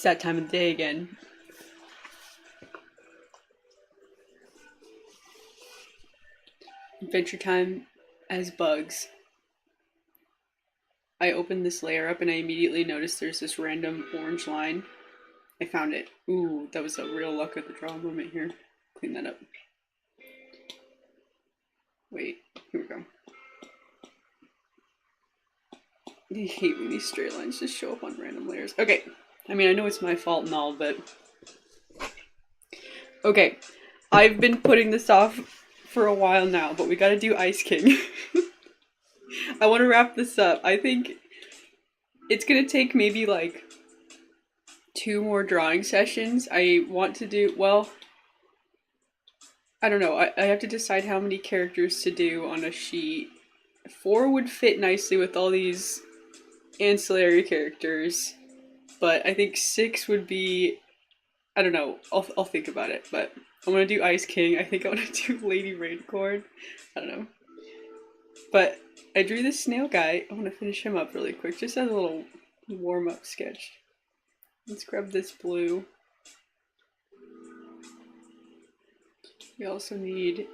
that time of day again. Adventure time as bugs. I opened this layer up and I immediately noticed there's this random orange line. I found it. Ooh, that was a real luck of the draw moment here. Clean that up. Wait, here we go. I hate when these straight lines just show up on random layers. Okay, I mean, I know it's my fault and all, but... Okay, I've been putting this off for a while now, but we gotta do Ice King. I want to wrap this up. I think it's gonna take maybe like 2 more drawing sessions. I want to do, well, I don't know. I have to decide how many characters to do on a sheet. 4 would fit nicely with all these ancillary characters, but I think 6 would be, I don't know, I'll think about it, but I'm gonna do Ice King. I think I want to do Lady Raincorn. I don't know. But I drew this snail guy. I want to finish him up really quick, just as a little warm-up sketch. Let's grab this blue. We also need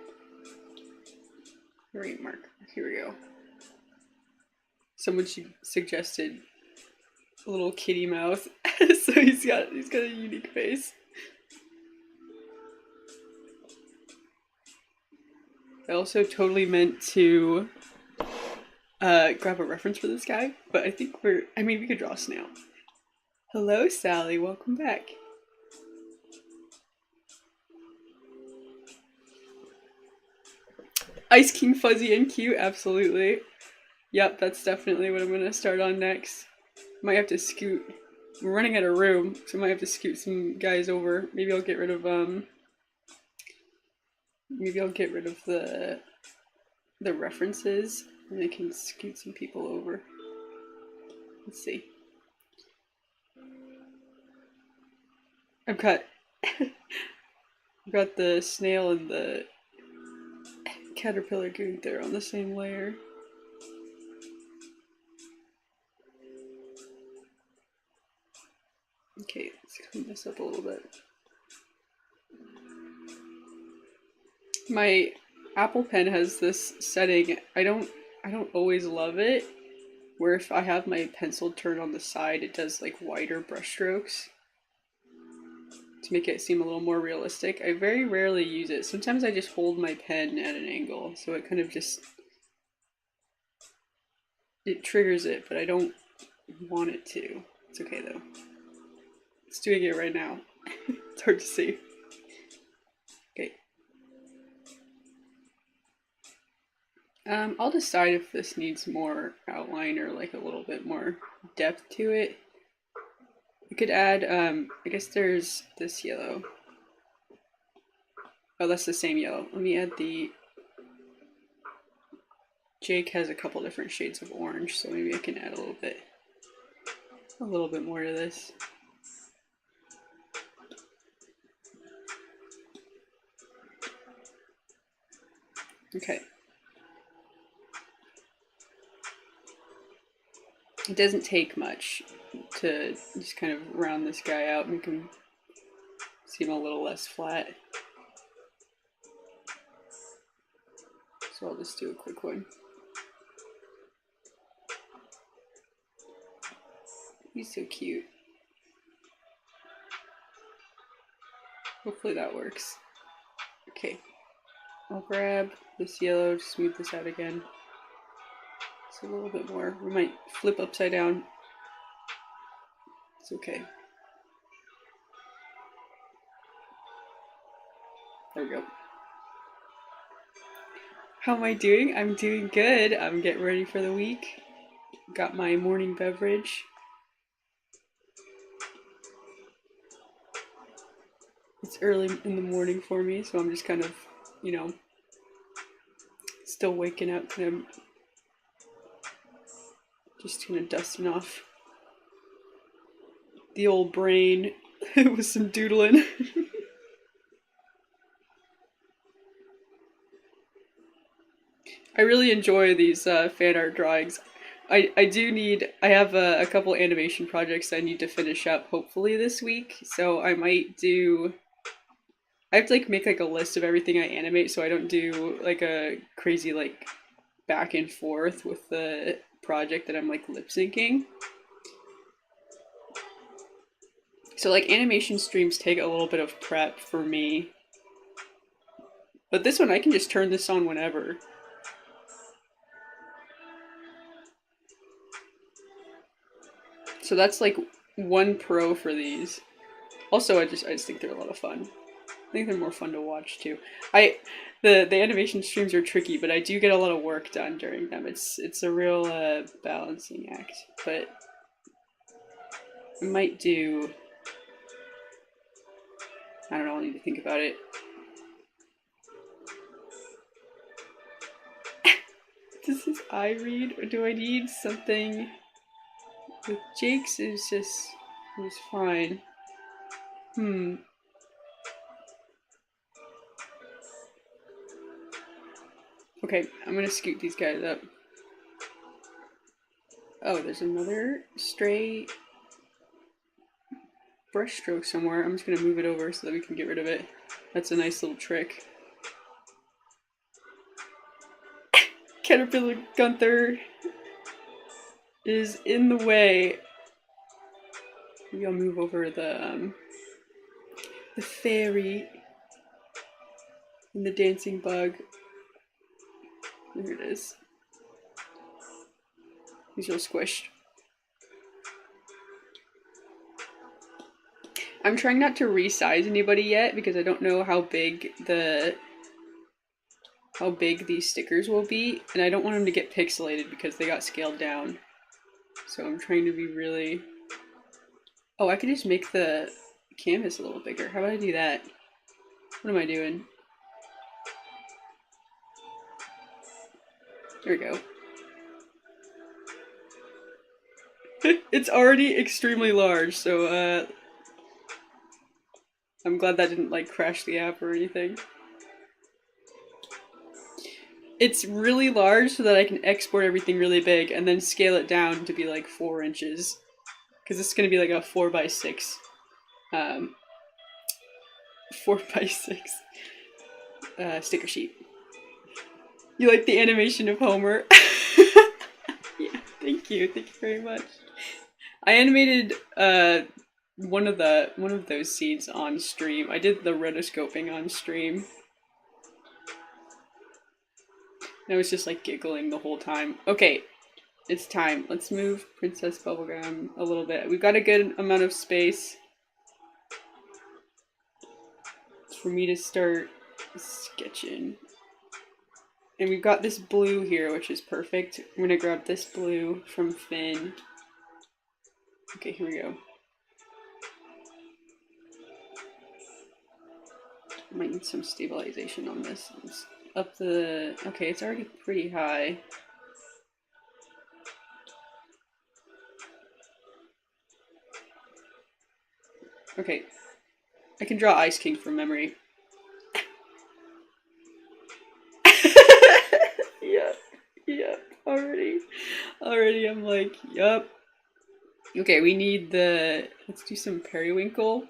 a rain marker. Here we go. Someone suggested a little kitty mouth, so he's got a unique face. I also totally meant to grab a reference for this guy, but I think we could draw a snail. Hello, Sally, welcome back. Ice King fuzzy and cute, absolutely. Yep, that's definitely what I'm gonna start on next. Might have to scoot. We're running out of room, so I might have to scoot some guys over. Maybe I'll get rid of the references, and I can scoot some people over. Let's see. I've got the snail and the caterpillar goon there on the same layer. Okay, let's clean this up a little bit. My Apple Pen has this setting. I don't always love it, where if I have my pencil turned on the side, it does like wider brushstrokes to make it seem a little more realistic. I very rarely use it. Sometimes I just hold my pen at an angle, so it kind of just, it triggers it, but I don't want it to. It's okay though. It's doing it right now. It's hard to see. Okay. I'll decide if this needs more outline or like a little bit more depth to it. We could add, I guess there's this yellow. Oh, that's the same yellow. Let me add the... Jake has a couple different shades of orange, so maybe I can add a little bit more to this. Okay. It doesn't take much to just kind of round this guy out, make him seem a little less flat. So I'll just do a quick one. He's so cute. Hopefully that works. Okay. I'll grab this yellow to smooth this out again. It's a little bit more. We might flip upside down. It's okay. There we go. How am I doing? I'm doing good. I'm getting ready for the week. Got my morning beverage. It's early in the morning for me, so I'm just kind of, you know, still waking up, kind of just kind of dusting off the old brain with some doodling. I really enjoy these fan art drawings. I do need, I have a couple animation projects I need to finish up hopefully this week, so I might do, I have to like make like a list of everything I animate so I don't do like a crazy like back and forth with the project that I'm like lip syncing. So like animation streams take a little bit of prep for me. But this one I can just turn this on whenever. So that's like one pro for these. Also, I just think they're a lot of fun. I think they're more fun to watch too. The animation streams are tricky, but I do get a lot of work done during them. It's a real balancing act. But I might do, I don't know, I'll need to think about it. Does this eye read, or do I need something? With Jake's, it was fine. Okay, I'm gonna scoot these guys up. Oh, there's another stray brush stroke somewhere. I'm just gonna move it over so that we can get rid of it. That's a nice little trick. Caterpillar Gunther is in the way. Maybe I'll move over the fairy and the dancing bug. There it is. He's real squished. I'm trying not to resize anybody yet because I don't know how big these stickers will be, and I don't want them to get pixelated because they got scaled down. So I'm trying to be really... Oh, I could just make the canvas a little bigger. How about I do that? What am I doing? There we go. It's already extremely large, so I'm glad that didn't like crash the app or anything. It's really large so that I can export everything really big and then scale it down to be like 4 inches. Because it's going to be like a 4x6. 4x6 sticker sheet. You like the animation of Homer? Yeah, thank you very much. I animated one of those scenes on stream. I did the rotoscoping on stream. And I was just like giggling the whole time. Okay, it's time. Let's move Princess Bubblegum a little bit. We've got a good amount of space for me to start sketching. And we've got this blue here, which is perfect. I'm gonna grab this blue from Finn. Okay, here we go. I might need some stabilization on this. Let's up the... Okay, it's already pretty high. Okay, I can draw Ice King from memory. Yep, already I'm like, yup. Okay, we need the... Let's do some periwinkle.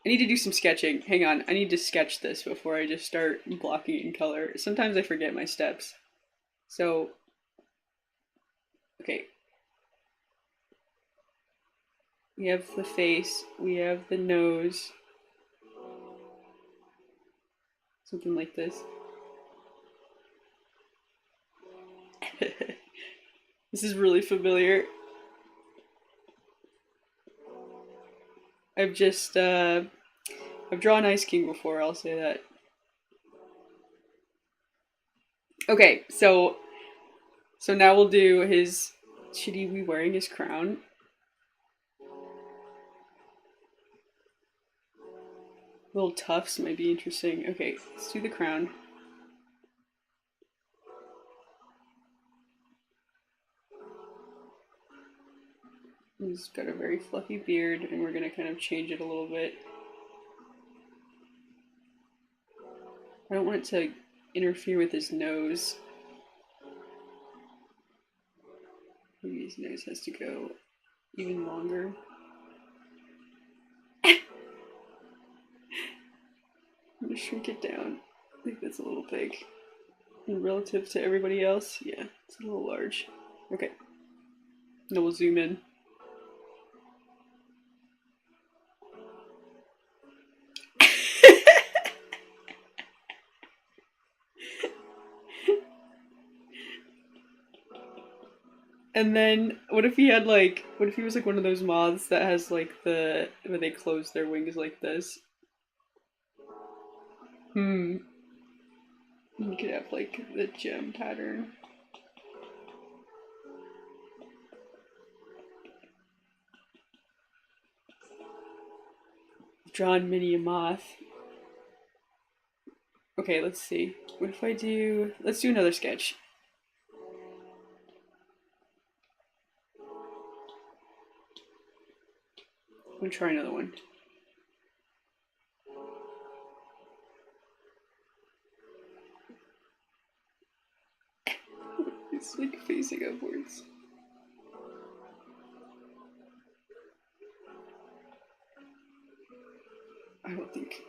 I need to do some sketching. Hang on, I need to sketch this before I just start blocking it in color. Sometimes I forget my steps. So, okay. We have the face, we have the nose. Something like this. This is really familiar. I've drawn Ice King before, I'll say that. Okay, so now we'll do his... Should he be wearing his crown? Little tufts might be interesting. Okay, let's do the crown. He's got a very fluffy beard, and we're gonna kind of change it a little bit. I don't want it to interfere with his nose. his nose has to go even longer. I'm gonna shrink it down. I think that's a little big. And relative to everybody else, yeah, it's a little large. Okay. Now we'll zoom in. And then, what if he had like, what if he was like one of those moths that has like where they close their wings like this? You could have like the gem pattern. Drawn mini moth. Okay, let's see. What if I do, let's do another sketch. I'm gonna try another one. It's like facing upwards. I don't think.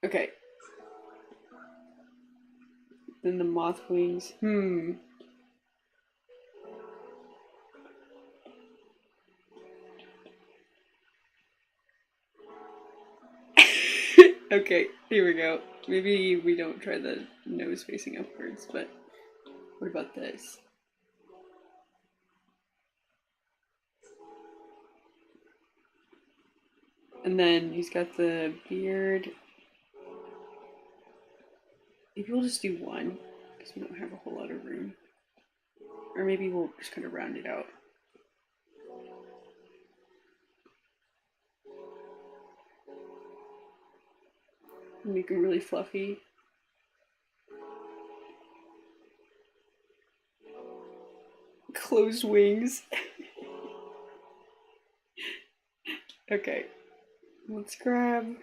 Okay. Then the moth wings. Okay, here we go. Maybe we don't try the nose facing upwards, but what about this? And then he's got the beard. Maybe we'll just do one, because we don't have a whole lot of room. Or maybe we'll just kind of round it out. Make them really fluffy. Closed wings. Okay. Let's grab. Let's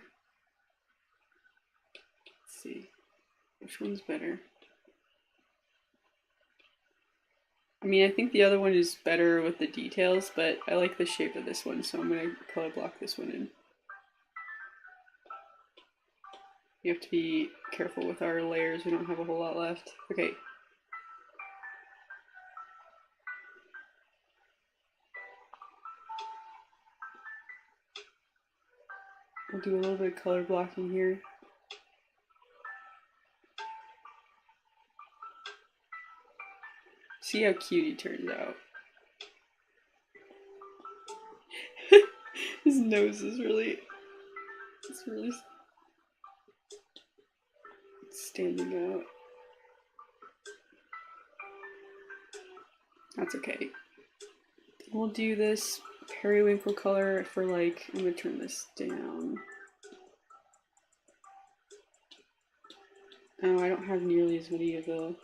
see. Which one's better? I mean, I think the other one is better with the details, but I like the shape of this one, so I'm going to color block this one in. You have to be careful with our layers, we don't have a whole lot left. Okay. I'll do a little bit of color blocking here. See how cute he turns out. His nose is really, it's really standing out. That's okay. We'll do this periwinkle color for like, I'm gonna turn this down. Oh, I don't have nearly as many of the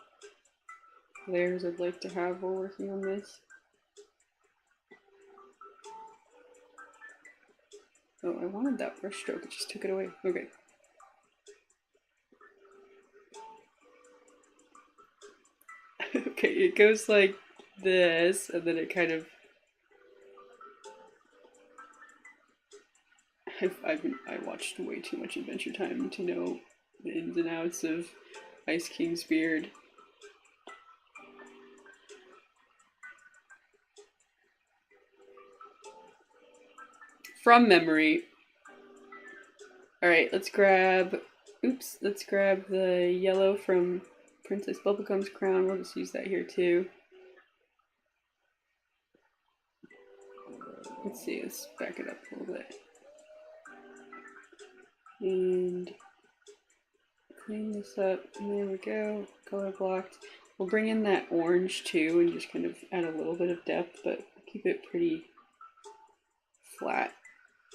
layers I'd like to have while working on this. Oh, I wanted that brush stroke, it just took it away. Okay. Okay, it goes like this, and then it kind of... I watched way too much Adventure Time to know the ins and outs of Ice King's beard. From memory. Alright, let's grab the yellow from Princess Bubblegum's crown. We'll just use that here too. Let's see, let's back it up a little bit. And clean this up, and there we go, color blocked. We'll bring in that orange too and just kind of add a little bit of depth, but keep it pretty flat.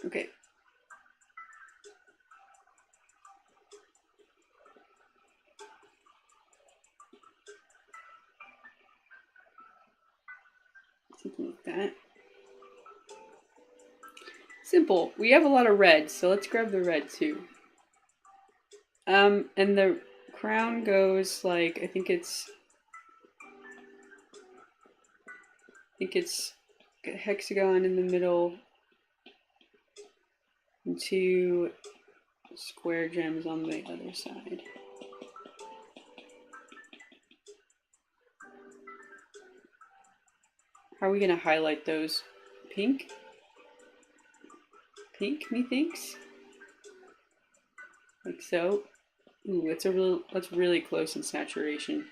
Okay. Something like that. Simple. We have a lot of red, so let's grab the red too. And the crown goes like, I think it's a hexagon in the middle and 2 square gems on the other side. How are we gonna highlight those? Pink? Pink, methinks? Like so. Ooh, that's really close in saturation.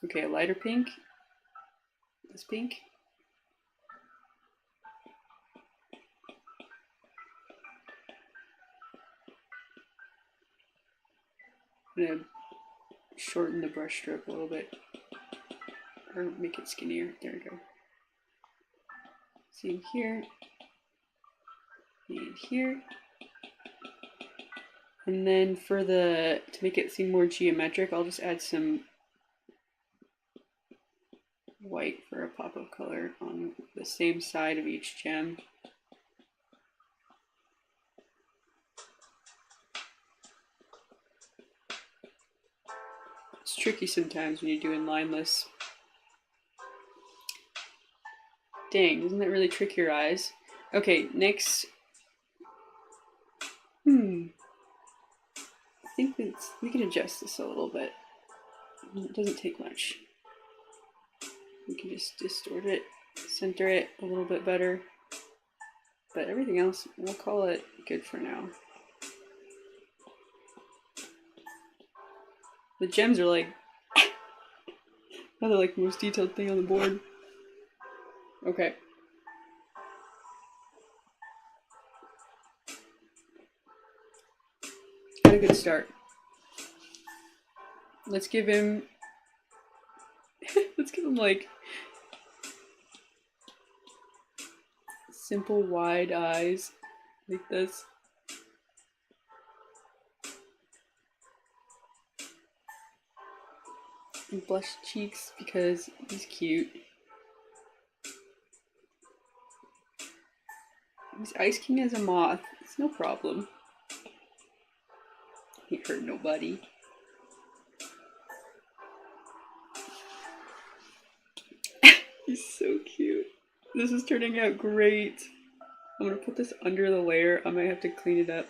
Okay, a lighter pink. This pink. I'm gonna shorten the brush stroke a little bit. Or make it skinnier. There we go. See here. And here. And then to make it seem more geometric, I'll just add some white for a pop of color on the same side of each gem. It's tricky sometimes when you're doing lineless. Dang, doesn't that really trick your eyes? Okay, next. I think we can adjust this a little bit. It doesn't take much. We can just distort it, center it a little bit better. But everything else, we'll call it good for now. The gems are like, they're like the most detailed thing on the board. Okay. Got a good start. Let's give him like simple wide eyes like this. And blush cheeks because he's cute. He's Ice King as a moth. It's no problem. He hurt nobody. He's so cute. This is turning out great. I'm gonna put this under the layer. I might have to clean it up.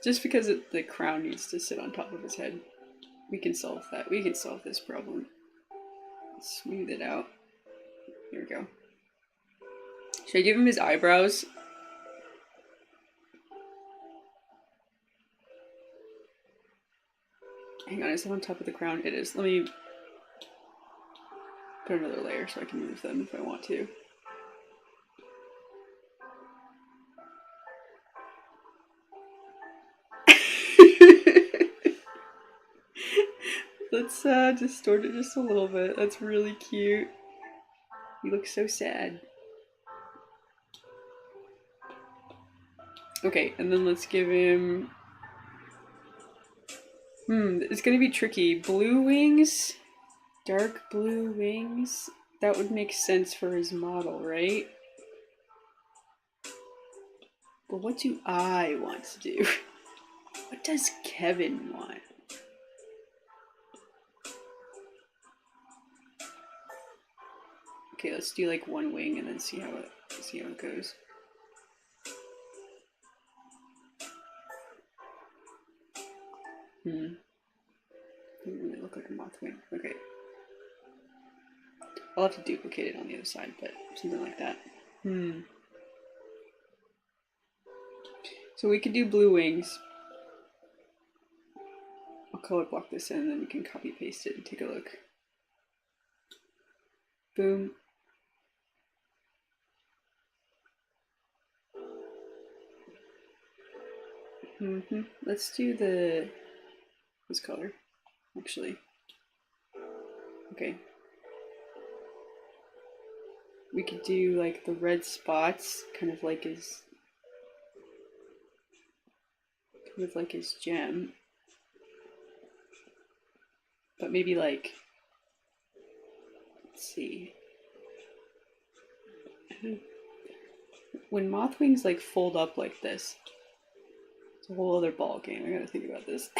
Just because the crown needs to sit on top of his head. We can solve that. We can solve this problem. Smooth it out. Here we go. Should I give him his eyebrows? Hang on, is it on top of the crown? It is. Let me put another layer so I can move them if I want to. Let's distort it just a little bit. That's really cute. You look so sad. Okay, and then let's give him... it's gonna be tricky. Blue wings? Dark blue wings? That would make sense for his model, right? But what do I want to do? What does Kevin want? Okay, let's do like one wing and then see how it goes. Doesn't really look like a moth wing. Okay. I'll have to duplicate it on the other side, but something like that. So we could do blue wings. I'll color block this in and then we can copy paste it and take a look. Boom. Let's do this color, actually. Okay. We could do like the red spots, kind of like his gem. But maybe like, let's see. When moth wings like fold up like this, it's a whole other ball game. I gotta think about this.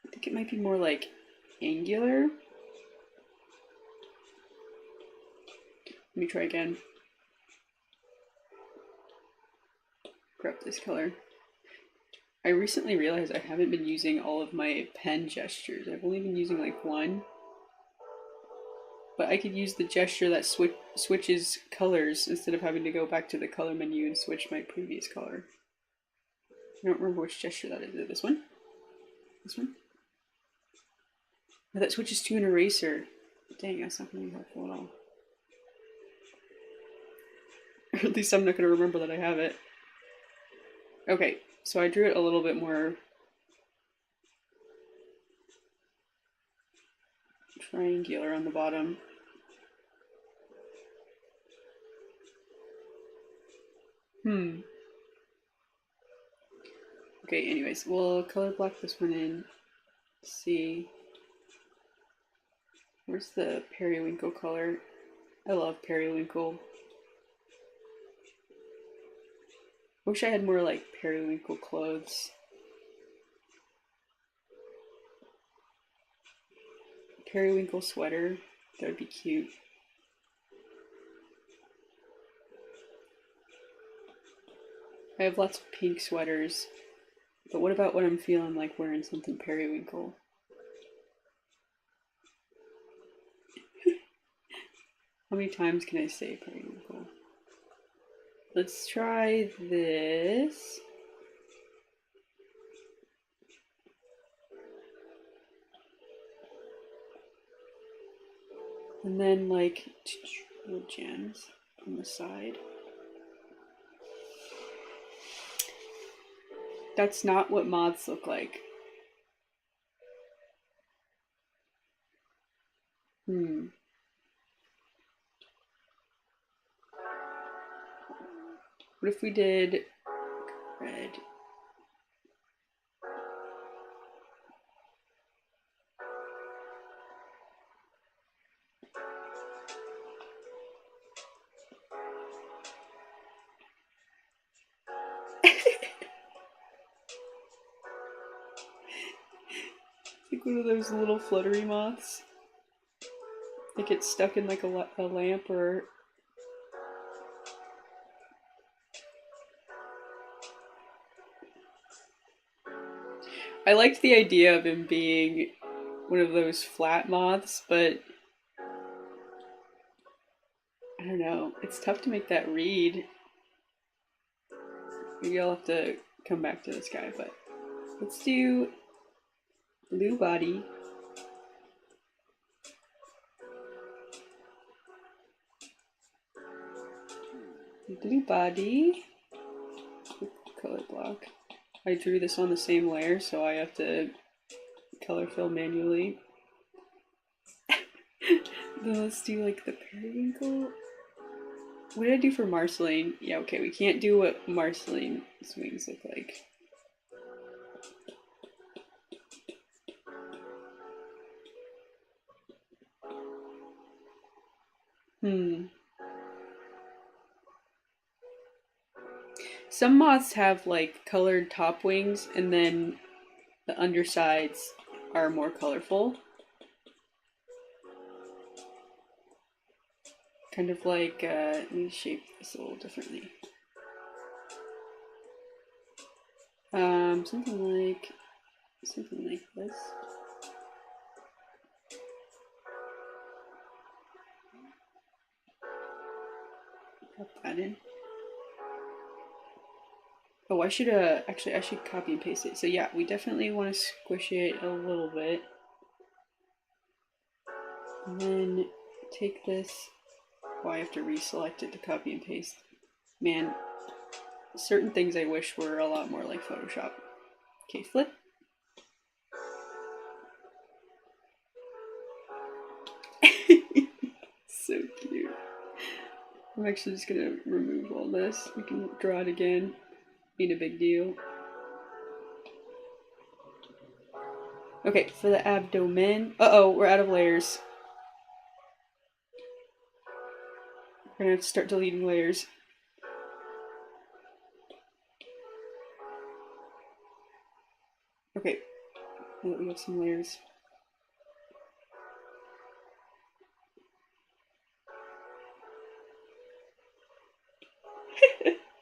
I think it might be more like angular. Let me try again. Grab this color. I recently realized I haven't been using all of my pen gestures. I've only been using like one. But I could use the gesture that switches colors instead of having to go back to the color menu and switch my previous color. I don't remember which gesture that is. Is it this one? This one? Oh, that switches to an eraser. Dang, that's not going to be helpful at all. Or at least I'm not going to remember that I have it. Okay, so I drew it a little bit more triangular on the bottom. Okay, anyways, we'll color block this one in. Let's see. Where's the periwinkle color? I love periwinkle. Wish I had more like periwinkle clothes. Periwinkle sweater, that would be cute. I have lots of pink sweaters, but what about when I'm feeling like wearing something periwinkle? How many times can I say periwinkle? Let's try this. And then like little gems on the side. That's not what moths look like. What if we did red? Like one of those little fluttery moths. They get stuck in like a lamp or... I liked the idea of him being one of those flat moths, but I don't know. It's tough to make that read. Maybe I'll have to come back to this guy, but let's do blue body. Blue body. Color block. I drew this on the same layer, so I have to color fill manually. Then let's do like the periwinkle. What did I do for Marceline? Yeah, okay, we can't do what Marceline's wings look like. Some moths have like colored top wings and then the undersides are more colorful. Kind of like, let me shape this a little differently. Something like this. Pop that in. Oh, I should copy and paste it. So yeah, we definitely want to squish it a little bit. And then take this. Oh, I have to reselect it to copy and paste. Man, certain things I wish were a lot more like Photoshop. Okay, flip. So cute. I'm actually just gonna remove all this. We can draw it again. Ain't a big deal. Okay, for the abdomen. Uh-oh, we're out of layers. We're gonna have to start deleting layers. Okay, now that we have some layers.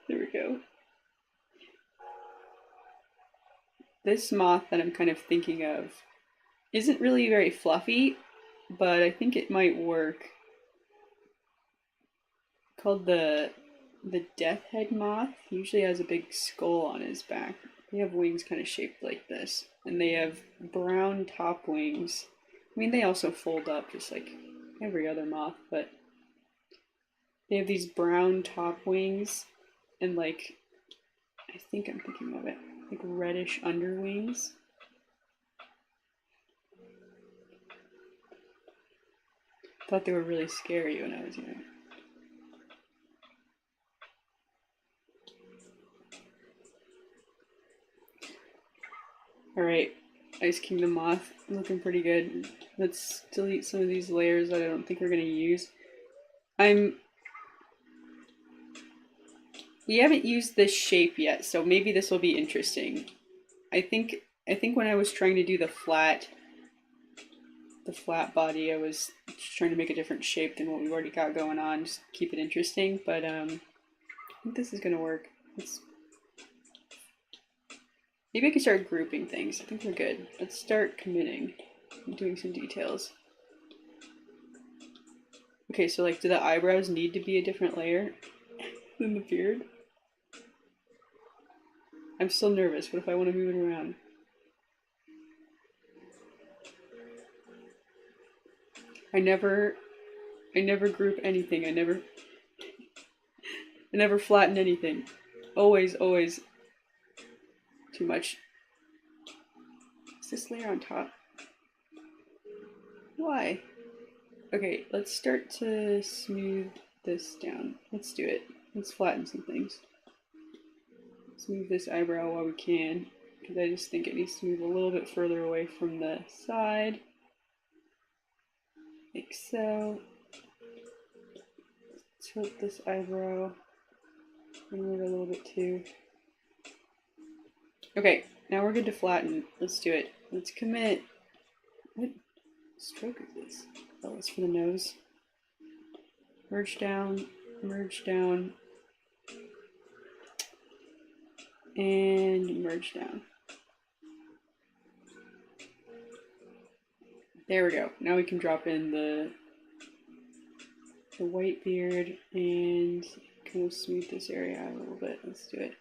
There we go. This moth that I'm kind of thinking of isn't really very fluffy, but I think it might work. Called the death head moth. He usually has a big skull on his back. They have wings kind of shaped like this, and they have brown top wings. I mean, they also fold up just like every other moth, but they have these brown top wings and like, I think I'm thinking of it, like reddish underwings. Thought they were really scary when I was young. Alright, Ice Kingdom Moth, looking pretty good. Let's delete some of these layers that I don't think we're going to use. We haven't used this shape yet, so maybe this will be interesting. I think when I was trying to do the flat body, I was just trying to make a different shape than what we've already got going on, just keep it interesting, but I think this is going to work. Maybe I can start grouping things. I think we're good. Let's start committing and doing some details. Okay, so like, do the eyebrows need to be a different layer than the beard? I'm still nervous. What if I want to move it around? I never group anything. I never flatten anything. Always too much. Is this layer on top? Why? Okay, let's start to smooth this down. Let's do it. Let's flatten some things. Let's move this eyebrow while we can, because I just think it needs to move a little bit further away from the side. Like so. Tilt this eyebrow inward a little bit too. Okay, now we're good to flatten. Let's do it. Let's commit. What stroke is this? Oh, it's for the nose. Merge down, and merge down. There we go. Now we can drop in the white beard and kind of smooth this area out a little bit. Let's do it.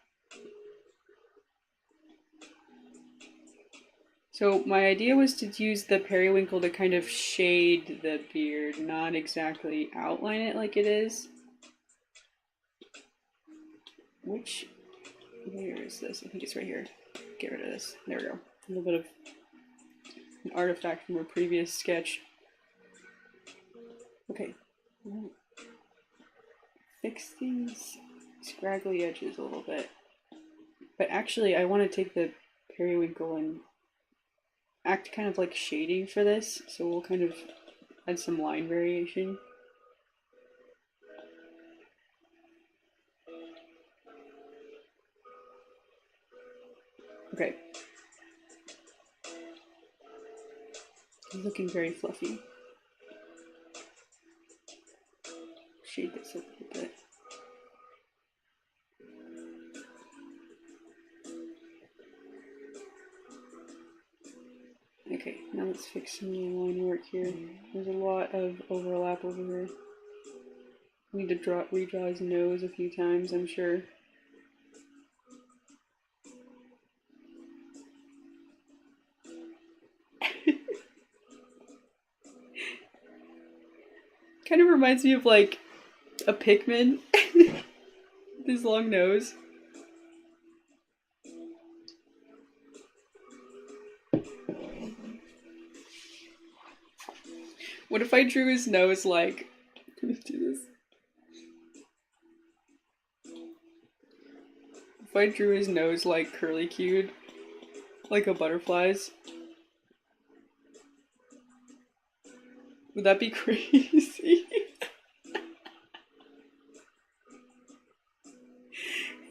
So my idea was to use the periwinkle to kind of shade the beard, not exactly outline it like it is. Which layer is this? I think it's right here. Get rid of this. There we go. A little bit of an artifact from a previous sketch. Okay. Fix these scraggly edges a little bit. But actually, I want to take the periwinkle and act kind of like shading for this, so we'll kind of add some line variation. Okay. It's looking very fluffy. Shade this a little bit. Okay, now let's fix some of the line work here. There's a lot of overlap over here. We need to redraw his nose a few times, I'm sure. Kind of reminds me of like a Pikmin with his long nose. What if I drew his nose like... Let me do this. If I drew his nose like curly-cued, like a butterfly's, would that be crazy?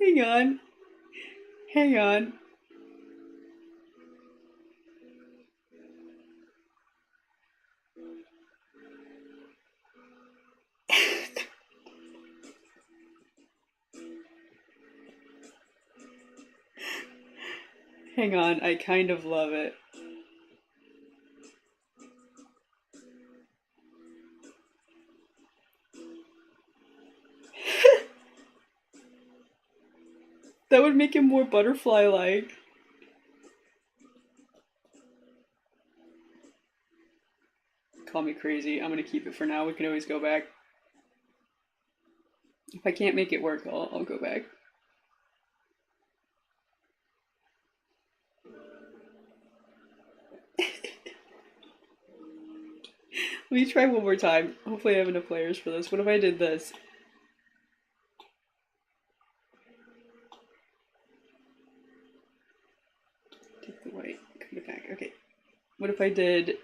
Hang on. Hang on. Hang on, I kind of love it. That would make him more butterfly-like. Call me crazy. I'm gonna keep it for now. We can always go back. If I can't make it work, I'll go back. Let me try one more time. Hopefully I have enough layers for this. What if I did this? Take the white, come it back. Okay. What if I did...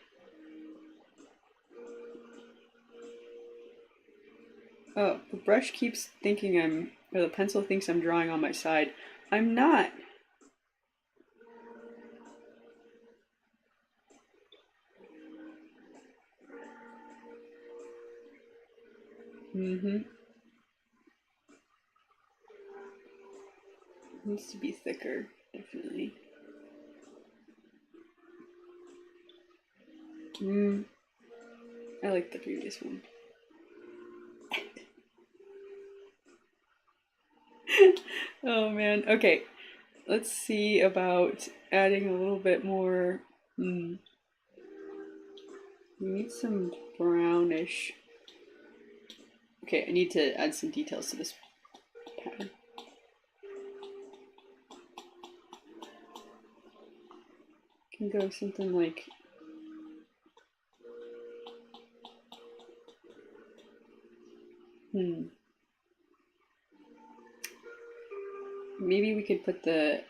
Oh, the brush keeps thinking or the pencil thinks I'm drawing on my side. I'm not. Mm-hmm. Needs to be thicker, definitely. I like the previous one. Oh man. Okay. Let's see about adding a little bit more. We need some brownish. Okay, I need to add some details to this pattern. Can go something like maybe we could put the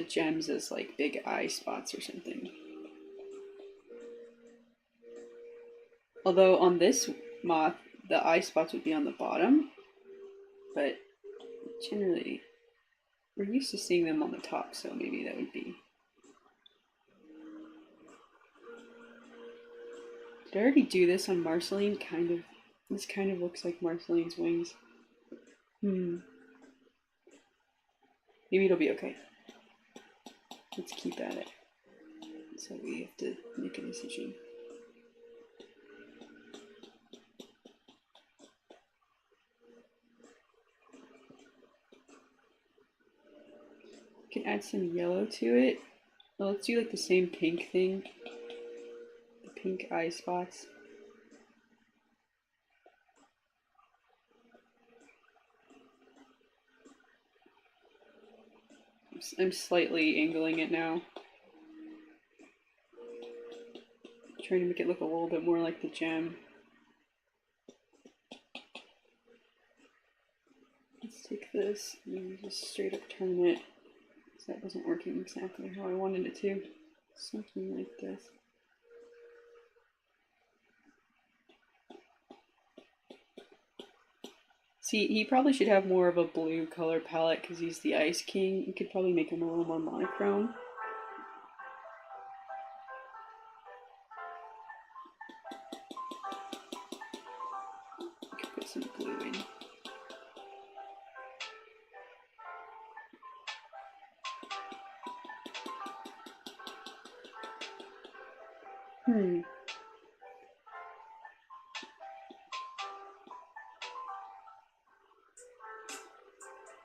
gems as like big eye spots or something. Although on this moth, the eye spots would be on the bottom, but generally we're used to seeing them on the top, so maybe that would be... Did I already do this on Marceline? Kind of. This kind of looks like Marceline's wings. Maybe it'll be okay. Let's keep at it. So we have to make a decision. We can add some yellow to it. Well, let's do like the same pink thing. The pink eye spots. I'm slightly angling it now. Trying to make it look a little bit more like the gem. Let's take this and just straight up turn it. Because that wasn't working exactly how I wanted it to. Something like this. See, he probably should have more of a blue color palette because he's the Ice King. You could probably make him a little more monochrome. You could put some blue in.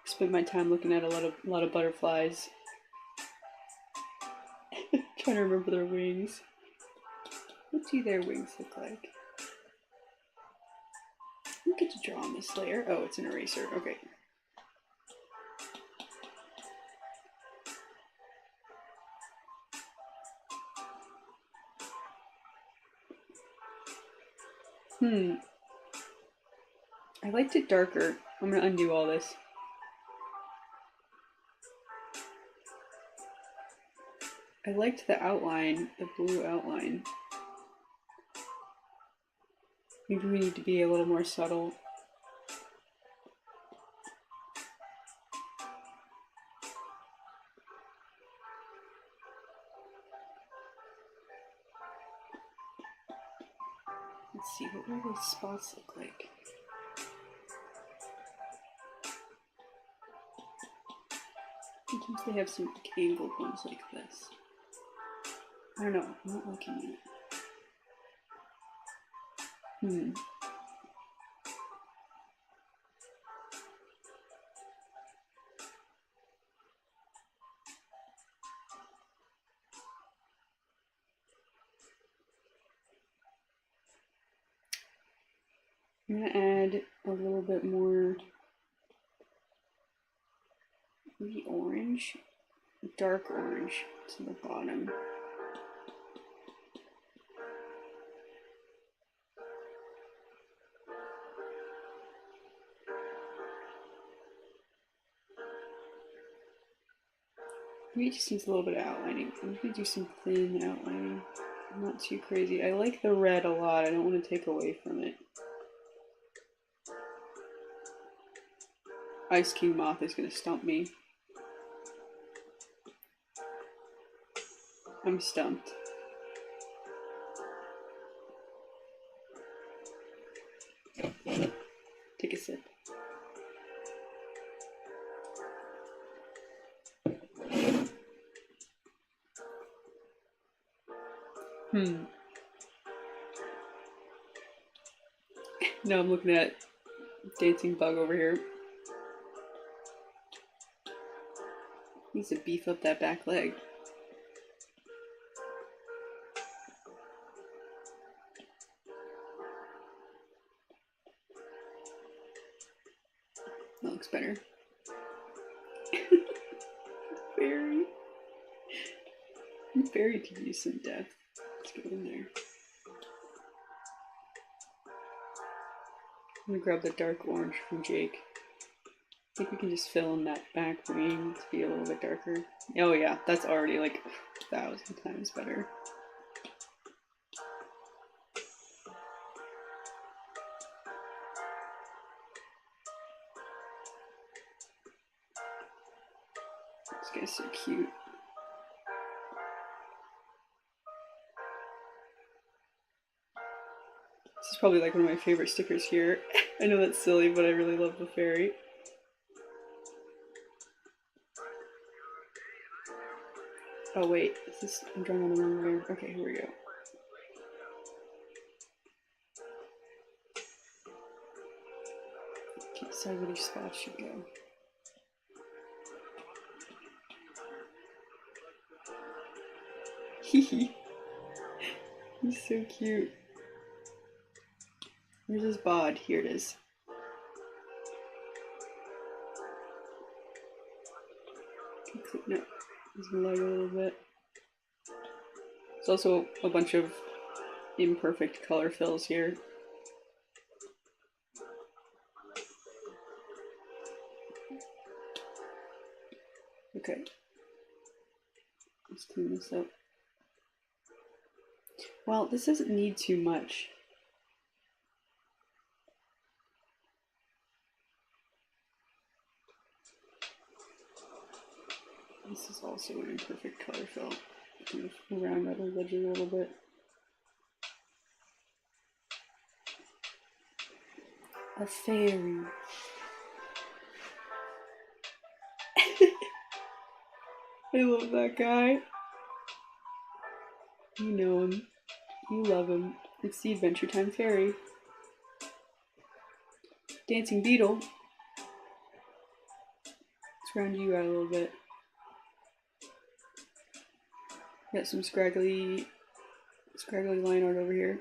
Spend my time looking at a lot of butterflies. Trying to remember their wings. What do their wings look like? I don't get to draw on this layer. Oh, it's an eraser. Okay. I liked it darker. I'm gonna undo all this. I liked the outline, the blue outline. Maybe we need to be a little more subtle. What do these spots look like? Sometimes they have some angled ones like this. I don't know, I'm not looking at it. I'm gonna add a little bit more, maybe orange, dark orange to the bottom. Maybe it just needs a little bit of outlining. I'm just gonna do some thin outlining, not too crazy. I like the red a lot, I don't want to take away from it. Ice King Moth is gonna stump me. I'm stumped. Take a sip. Now I'm looking at Dancing Bug over here. Needs to beef up that back leg. That looks better. Fairy could use some depth. Let's go in there. I'm gonna grab the dark orange from Jake. I think we can just fill in that back wing to be a little bit darker. Oh yeah, that's already like 1,000 times better. This guy's so cute. This is probably like one of my favorite stickers here. I know that's silly, but I really love the fairy. Oh wait, I'm drawing on the wrong layer. Okay, here we go. Can't decide where these spots should go. Hehe. He's so cute. Where's his bod? Here it is. Clean up his leg a little bit. There's also a bunch of imperfect color fills here. Okay. Let's clean this up. Well, this doesn't need too much. This is also an imperfect color fill. Kind of round out the edges a little bit. A fairy. I love that guy. You know him. You love him. It's the Adventure Time Fairy. Dancing Beetle. Let's round you out a little bit. Got some scraggly line art over here.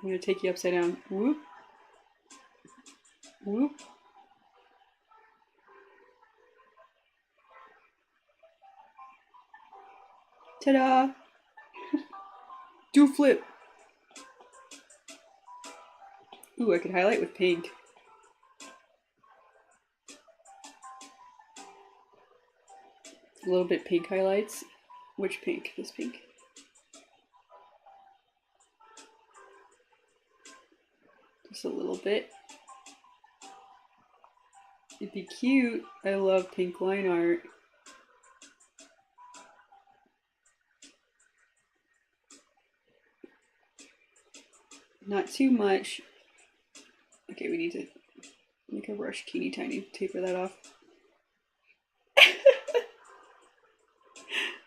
I'm gonna take you upside down. Whoop. Whoop. Ta-da! Do a flip. Ooh, I could highlight with pink. A little bit pink highlights. Which pink? This pink. Just a little bit. It'd be cute. I love pink line art. Not too much. Okay, we need to make a brush teeny tiny, taper that off.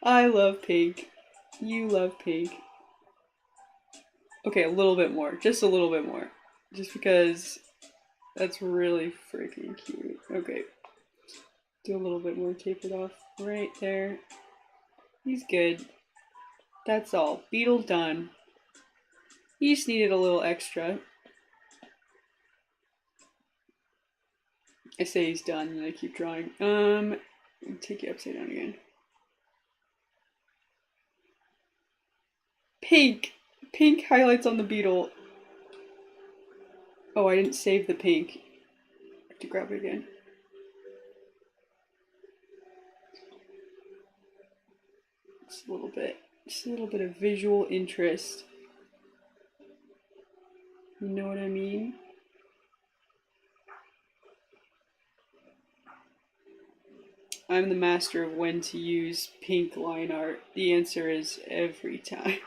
I love pink. You love pink. Okay, a little bit more. Just a little bit more. Just because that's really freaking cute. Okay. Do a little bit more tapered off right there. He's good. That's all. Beetle done. He just needed a little extra. I say he's done and I keep drawing. Take you upside down again. Pink! Pink highlights on the beetle. Oh, I didn't save the pink. I have to grab it again. Just a little bit of visual interest. You know what I mean? I'm the master of when to use pink line art. The answer is every time.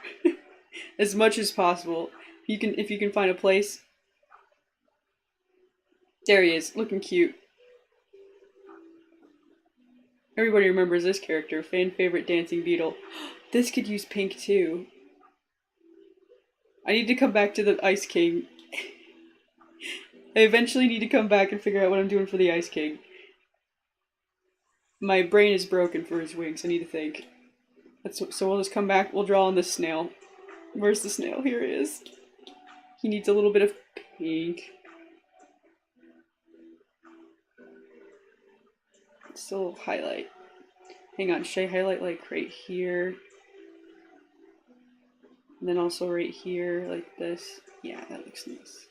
As much as possible. If you can find a place. There he is, looking cute. Everybody remembers this character, fan favorite dancing beetle. This could use pink too. I need to come back to the Ice King. I eventually need to come back and figure out what I'm doing for the Ice King. My brain is broken for his wings, I need to think. So we'll just come back, we'll draw on this snail. Where's the snail? Here he is. He needs a little bit of pink. Still highlight. Hang on, should I highlight like right here? And then also right here, like this. Yeah, that looks nice.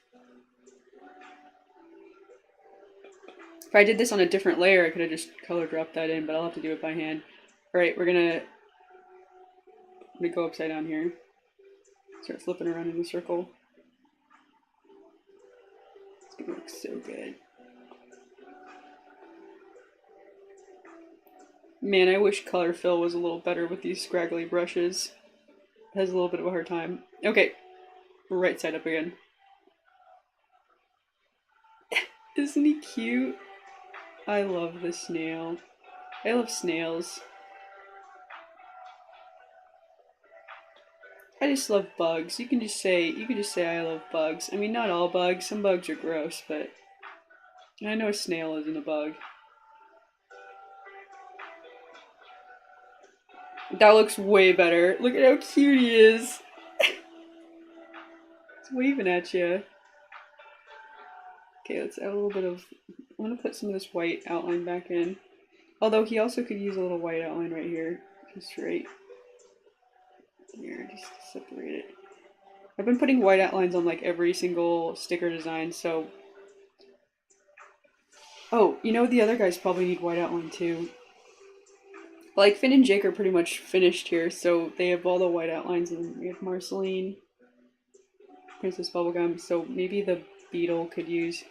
If I did this on a different layer, I could have just color dropped that in, but I'll have to do it by hand. Alright, I'm gonna go upside down here. Start flipping around in a circle. It's gonna look so good. Man, I wish color fill was a little better with these scraggly brushes. It has a little bit of a hard time. Okay, right side up again. Isn't he cute? I love the snail. I love snails. I just love bugs. You can just say I love bugs. I mean, not all bugs. Some bugs are gross, but I know a snail isn't a bug. That looks way better. Look at how cute he is. He's waving at you. Okay, let's add a little bit of... I'm gonna put some of this white outline back in. Although he also could use a little white outline right here. Just right here, just to separate it. I've been putting white outlines on like every single sticker design, so... Oh, you know the other guys probably need white outline too. Like, Finn and Jake are pretty much finished here, so they have all the white outlines, and we have Marceline, Princess Bubblegum, so maybe the beetle could use...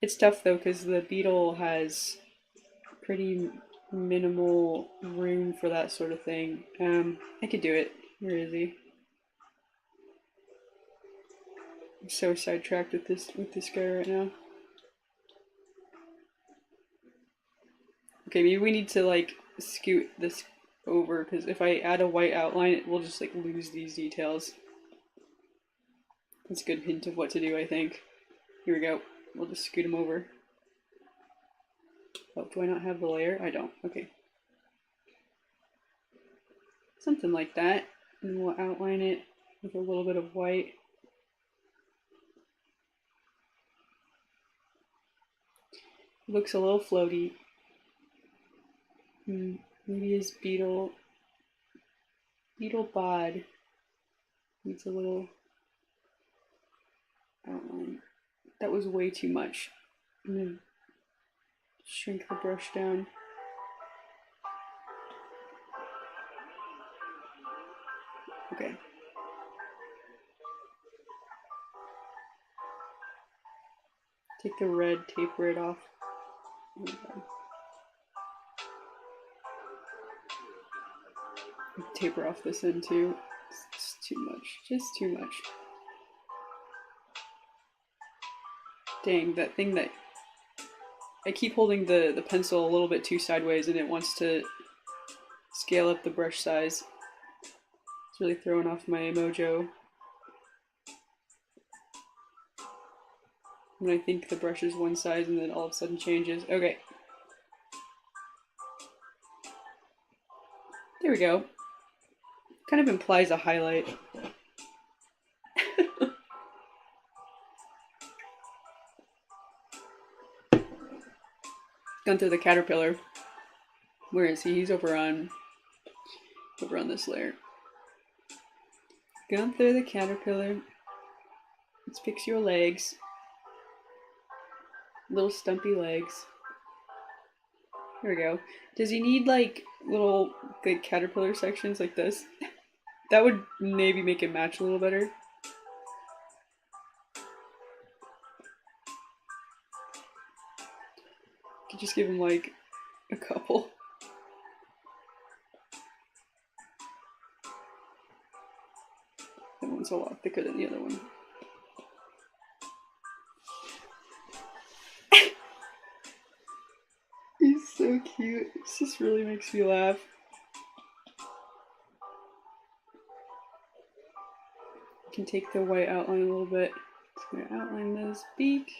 It's tough though, because the beetle has pretty minimal room for that sort of thing. I could do it. Where is he? I'm so sidetracked with this guy right now. Okay, maybe we need to like scoot this over, because if I add a white outline, it will just like lose these details. That's a good hint of what to do, I think. Here we go. We'll just scoot him over. Oh, do I not have the layer? I don't. Okay. Something like that. And we'll outline it with a little bit of white. It looks a little floaty. Maybe his beetle bod needs a little outline. That was way too much. I'm gonna shrink the brush down. Okay. Take the red, taper it off. Okay. Taper off this end too. It's too much. Just too much. Dang, that thing that... I keep holding the pencil a little bit too sideways and it wants to scale up the brush size. It's really throwing off my mojo. When I think the brush is one size and then all of a sudden changes. Okay. There we go. Kind of implies a highlight. Gunther the caterpillar. Where is he? He's over on this layer. Gunther the caterpillar. Let's fix your legs. Little stumpy legs. There we go. Does he need like little like caterpillar sections like this? That would maybe make it match a little better. Could just give him like a couple. That one's a lot thicker than the other one. He's so cute. This just really makes me laugh. I can take the white outline a little bit. Just gonna outline this beak.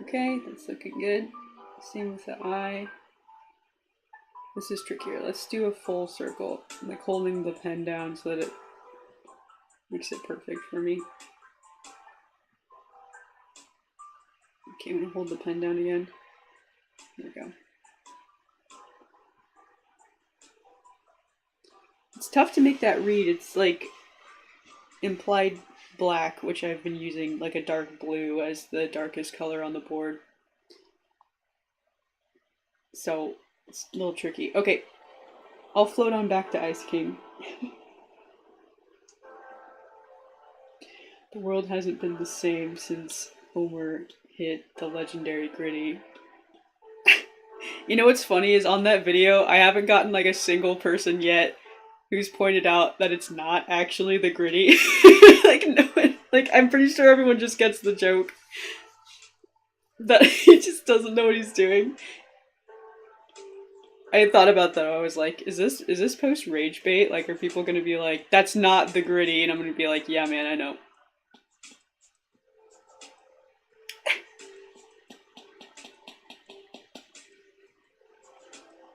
Okay, that's looking good. Same with the eye. This is trickier. Let's do a full circle. I'm like holding the pen down so that it makes it perfect for me. Okay, I'm gonna hold the pen down again. There we go. It's tough to make that read. It's like implied black, which I've been using like a dark blue as the darkest color on the board. So it's a little tricky. Okay, I'll float on back to Ice King. The world hasn't been the same since Homer hit the legendary gritty. You know what's funny is on that video, I haven't gotten like a single person yet who's pointed out that it's not actually the gritty. Like no one, like I'm pretty sure everyone just gets the joke. That he just doesn't know what he's doing. I thought about that. I was like, is this post rage bait? Like, are people gonna be like, that's not the gritty? And I'm gonna be like, yeah, man, I know.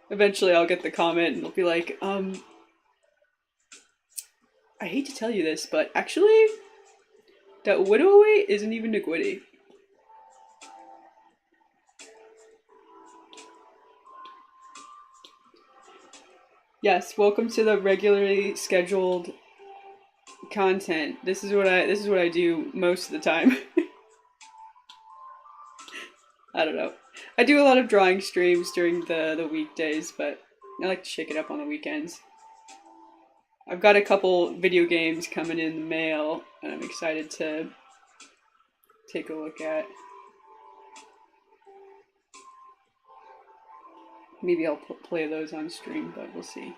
Eventually I'll get the comment and it'll be like, I hate to tell you this, but actually, that widowaway isn't even a gwitty. Yes, welcome to the regularly scheduled content. This is what I do most of the time. I don't know. I do a lot of drawing streams during the weekdays, but I like to shake it up on the weekends. I've got a couple video games coming in the mail, and I'm excited to take a look at. Maybe I'll play those on stream, but we'll see.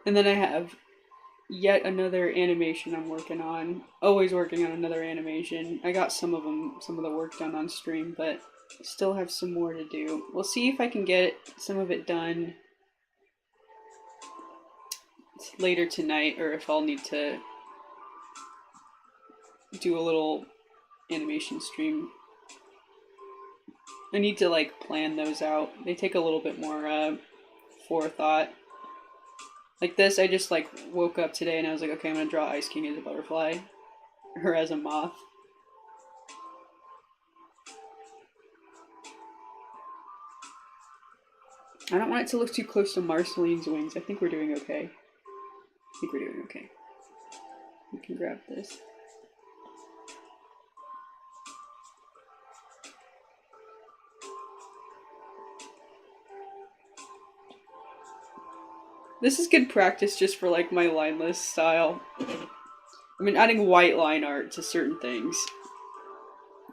And then I have yet another animation I'm working on. Always working on another animation. I got some of the work done on stream, but still have some more to do. We'll see if I can get some of it done later tonight, or if I'll need to do a little animation stream. I need to like plan those out. They take a little bit more forethought. Like this, I just like woke up today and I was like, okay, I'm gonna draw Ice King as a butterfly, or as a moth. I don't want it to look too close to Marceline's wings. I think we're doing okay. We can grab this. This is good practice just for like my lineless style. I mean, adding white line art to certain things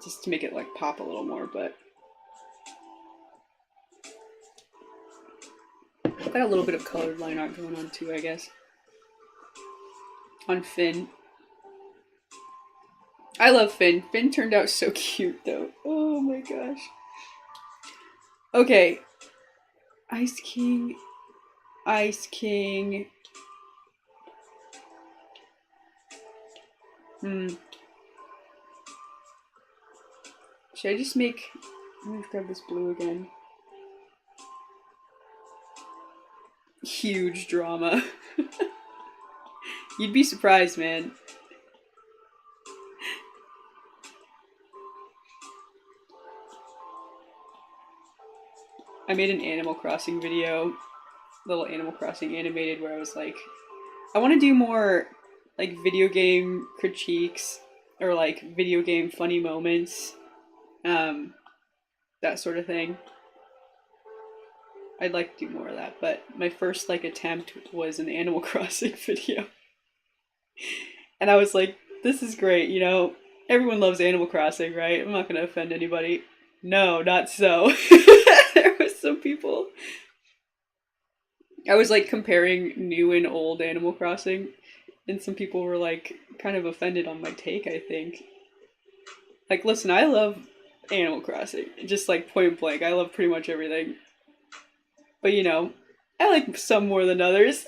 just to make it like pop a little more, but I've got a little bit of colored line art going on too, I guess. On Finn. I love Finn. Finn turned out so cute though. Oh my gosh. Okay. Ice King. Ice King. Should I just make... Let me grab this blue again. Huge drama. You'd be surprised, man. I made an Animal Crossing video, little Animal Crossing animated, where I was like, I want to do more like video game critiques or like video game funny moments, that sort of thing. I'd like to do more of that, but my first like attempt was an Animal Crossing video. And I was like, this is great, you know, everyone loves Animal Crossing, right? I'm not going to offend anybody. No, not so. There was some people. I was like comparing new and old Animal Crossing, and some people were like kind of offended on my take, I think. Like, listen, I love Animal Crossing, just like point blank. I love pretty much everything. But you know, I like some more than others.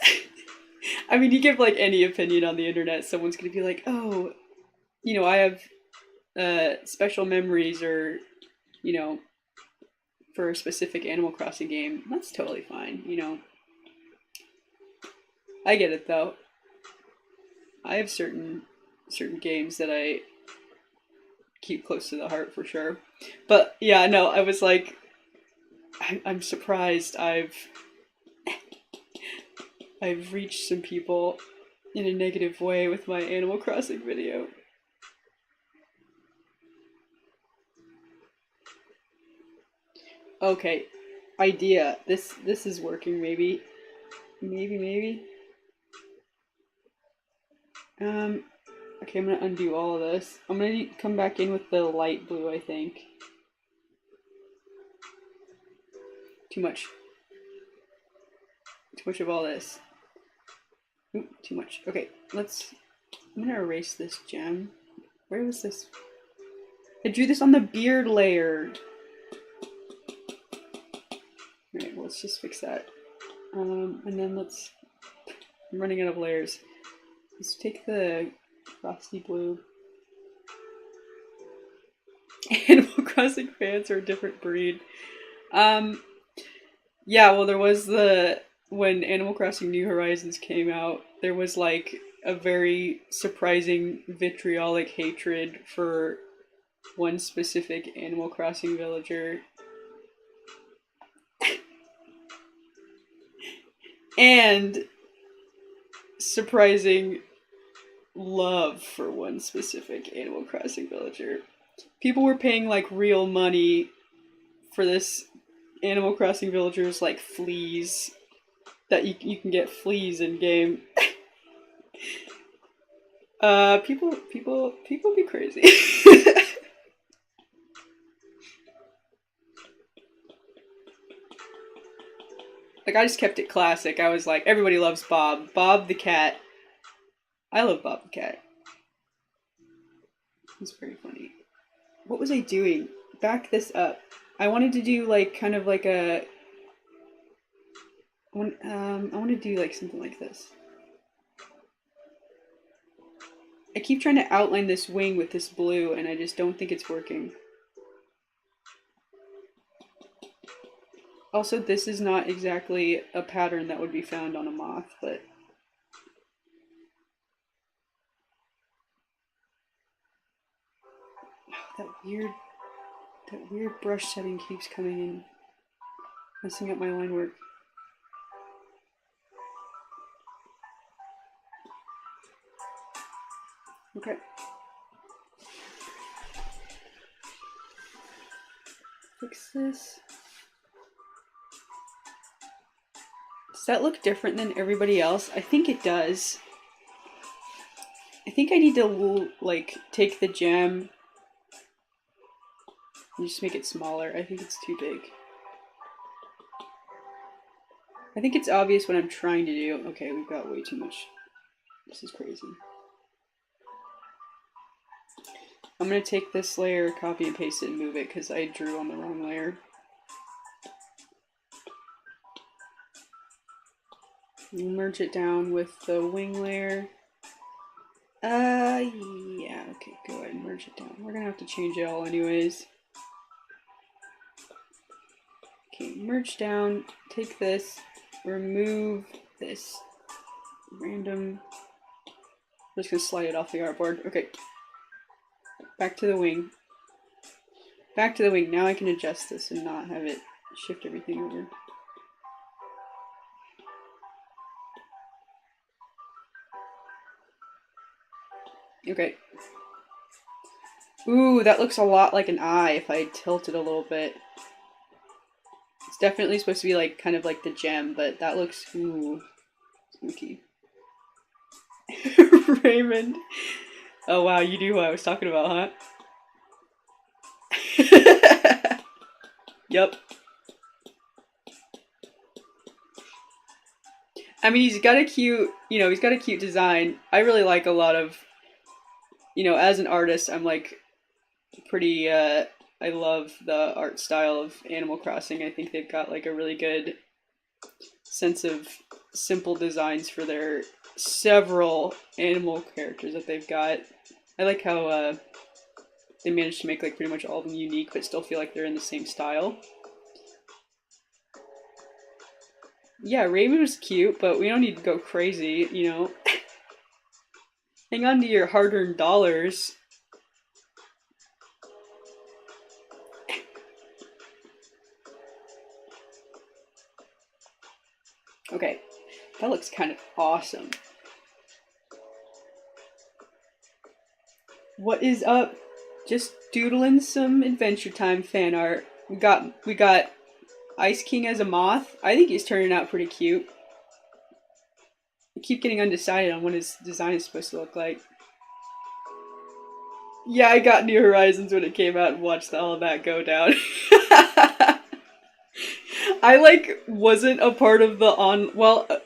I mean, you give like any opinion on the internet, someone's gonna be like, oh, you know, I have special memories or, you know, for a specific Animal Crossing game. That's totally fine, you know. I get it though. I have certain games that I keep close to the heart for sure. But yeah, no, I was like, I'm surprised I've reached some people in a negative way with my Animal Crossing video. Okay, idea. This is working maybe. Maybe. Okay, I'm gonna undo all of this. I'm gonna come back in with the light blue, I think. Too much. Too much of all this. Ooh, too much. Okay, I'm gonna erase this gem. Where was this? I drew this on the beard layer. Alright, well, let's just fix that. And then I'm running out of layers. Let's take the frosty blue. Animal Crossing fans are a different breed. Yeah, well, there was when Animal Crossing New Horizons came out, there was like a very surprising vitriolic hatred for one specific Animal Crossing villager. And surprising love for one specific Animal Crossing villager. People were paying like real money for this Animal Crossing villagers like fleas. That you can get fleas in game. People be crazy. Like, I just kept it classic. I was like, everybody loves Bob. Bob the cat. I love Bob the cat. He's very funny. What was I doing? Back this up. I wanted to do like kind of like a. I want to do like something like this. I keep trying to outline this wing with this blue, and I just don't think it's working. Also, this is not exactly a pattern that would be found on a moth, but... Oh, that weird brush setting keeps coming in, messing up my line work. Okay. Fix this. Does that look different than everybody else? I think it does. I think I need to, like, take the gem and just make it smaller. I think it's too big. I think it's obvious what I'm trying to do. Okay, we've got way too much. This is crazy. I'm gonna take this layer, copy and paste it, and move it because I drew on the wrong layer. Merge it down with the wing layer. Yeah, okay, go ahead and merge it down. We're gonna have to change it all anyways. Okay, merge down, take this, remove this random, I'm just gonna slide it off the artboard. Okay, back to the wing. Back to the wing. Now I can adjust this and not have it shift everything over. Okay. Ooh, that looks a lot like an eye if I tilt it a little bit. It's definitely supposed to be like kind of like the gem, but that looks, ooh, spooky. Raymond. Oh wow, you knew who I was talking about, huh? Yep. I mean, he's got a cute, he's got a cute design. I really like a lot of, as an artist, I'm like pretty, I love the art style of Animal Crossing. I think they've got like a really good sense of simple designs for their several animal characters that they've got. I like how they managed to make like pretty much all of them unique but still feel like they're in the same style. Yeah, Raven was cute, but we don't need to go crazy, Hang on to your hard-earned dollars. Okay, that looks kind of awesome. What is up? Just doodling some Adventure Time fan art. We got Ice King as a moth. I think he's turning out pretty cute. I keep getting undecided on what his design is supposed to look like. Yeah, I got New Horizons when it came out and watched all of that go down. I like wasn't a part of the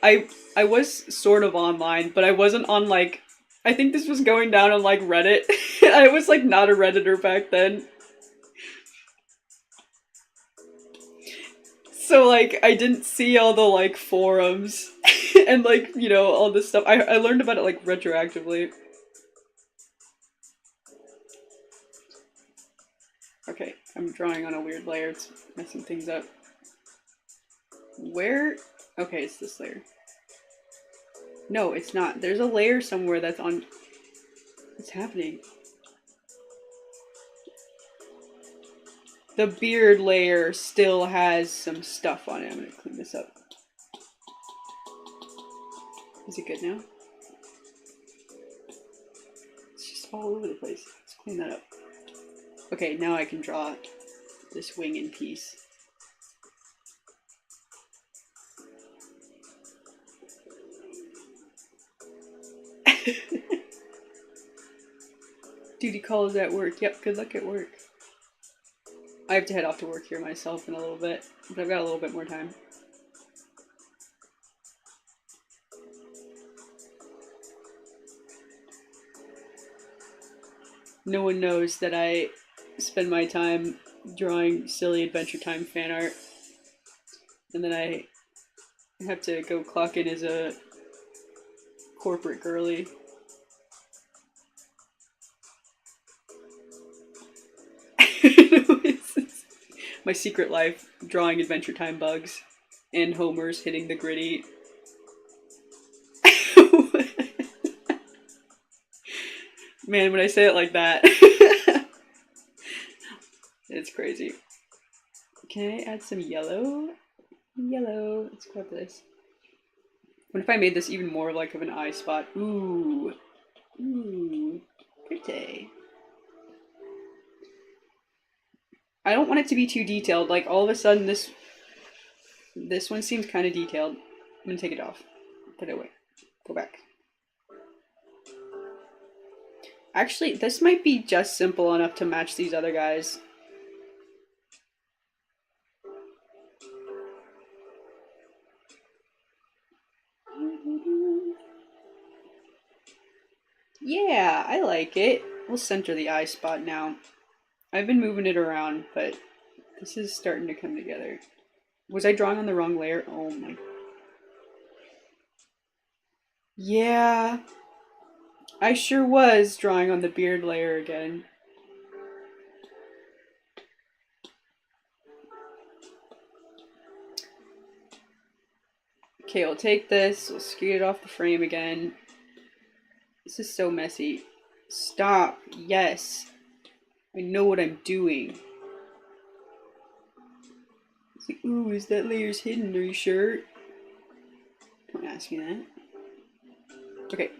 I was sort of online, but I wasn't on like, I think this was going down on like Reddit. I was like not a Redditor back then. So like I didn't see all the like forums and like, all this stuff. I learned about it like retroactively. Okay, I'm drawing on a weird layer. It's messing things up. Where? Okay, it's this layer. No, it's not. There's a layer somewhere that's on... What's happening? The beard layer still has some stuff on it. I'm gonna clean this up. Is it good now? It's just all over the place. Let's clean that up. Okay, now I can draw this wing in peace. Duty calls at work. Yep, good luck at work. I have to head off to work here myself in a little bit, but I've got a little bit more time. No one knows that I spend my time drawing silly Adventure Time fan art, and then I have to go clock in as a corporate girly. My secret life, drawing Adventure Time bugs and homers hitting the gritty. Man, when I say it like that, it's crazy. Can I add some yellow? Yellow. Let's grab this. What if I made this even more like of an eye spot? Ooh. Ooh. Pretty. I don't want it to be too detailed. Like, all of a sudden, this one seems kind of detailed. I'm gonna take it off. Put it away. Go back. Actually, this might be just simple enough to match these other guys. Yeah, I like it. We'll center the eye spot now. I've been moving it around, but this is starting to come together. Was I drawing on the wrong layer? Oh my. Yeah. I sure was drawing on the beard layer again. Okay, we'll take this, we'll scoot it off the frame again. This is so messy. Stop. Yes. I know what I'm doing. It's like, ooh, is that layer's hidden? Are you sure? Don't ask me that. Okay.